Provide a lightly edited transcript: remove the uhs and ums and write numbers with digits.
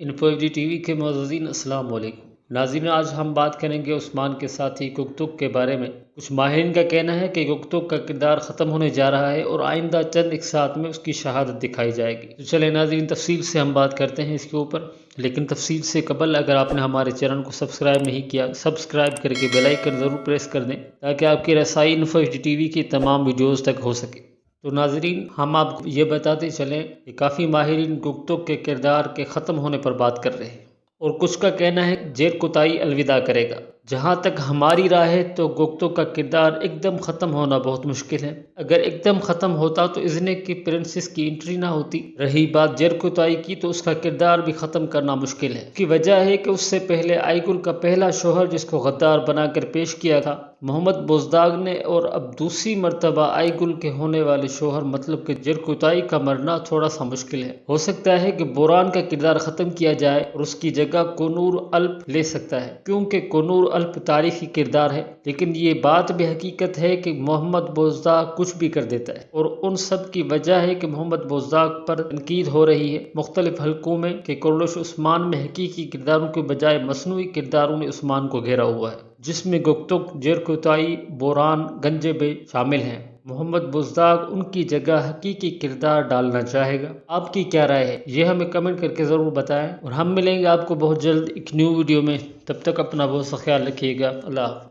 Info F D T V کے معززین السلام علیکم ناظرین، آج ہم بات کریں گے عثمان کے ساتھی گگتگ کے بارے میں۔ کچھ ماہرین کا کہنا ہے کہ گگتگ کا کردار ختم ہونے جا رہا ہے اور آئندہ چند ایک ساتھ میں اس کی شہادت دکھائی جائے گی۔ تو چلیں ناظرین، تفصیل سے ہم بات کرتے ہیں اس کے اوپر، لیکن تفصیل سے قبل اگر آپ نے ہمارے چینل کو سبسکرائب نہیں کیا، سبسکرائب کر کے بیل آئیکن ضرور پریس کر دیں تاکہ آپ کی رسائی info F D T V کی تمام ویڈیوز تک ہو سکے۔ تو ناظرین، ہم آپ کو یہ بتاتے چلیں کہ کافی ماہرین گگتگ کے کردار کے ختم ہونے پر بات کر رہے ہیں، اور کچھ کا کہنا ہے زیر کوتاہی الوداع کرے گا۔ جہاں تک ہماری رائے ہے تو گگتگ کا کردار ایک دم ختم ہونا بہت مشکل ہے۔ اگر ایک دم ختم ہوتا تو ازنے کی پرنسس کی انٹری نہ ہوتی۔ رہی بات زیر کوتاہی کی تو اس کا کردار بھی ختم کرنا مشکل ہے۔ اس کی وجہ ہے کہ اس سے پہلے آئی گل کا پہلا شوہر جس کو غدار بنا کر پیش کیا تھا محمد بزداگ نے، اور اب دوسری مرتبہ آئی گل کے ہونے والے شوہر، مطلب کہ زیر کوتاہی کا مرنا تھوڑا سا مشکل ہے۔ ہو سکتا ہے کہ بوران کا کردار ختم کیا جائے اور اس کی جگہ کنور الپ لے سکتا ہے، کیونکہ کنور الپ تاریخی کردار ہے، لیکن یہ بات بھی حقیقت ہے کہ محمد بزداگ کچھ بھی کر دیتا ہے، اور ان سب کی وجہ ہے کہ محمد بزداگ پر تنقید ہو رہی ہے مختلف حلقوں میں کہ کرولوش عثمان میں حقیقی کرداروں کے بجائے مصنوعی کرداروں نے عثمان کو گھیرا ہوا ہے، جس میں گگتگ، زیر کوتاہی، بوران، گنجبے شامل ہیں۔ محمد بزداگ ان کی جگہ حقیقی کردار ڈالنا چاہے گا۔ آپ کی کیا رائے ہے؟ یہ ہمیں کمنٹ کر کے ضرور بتائیں، اور ہم ملیں گے آپ کو بہت جلد ایک نیو ویڈیو میں۔ تب تک اپنا بہت سا خیال رکھیے گا۔ اللہ حافظ۔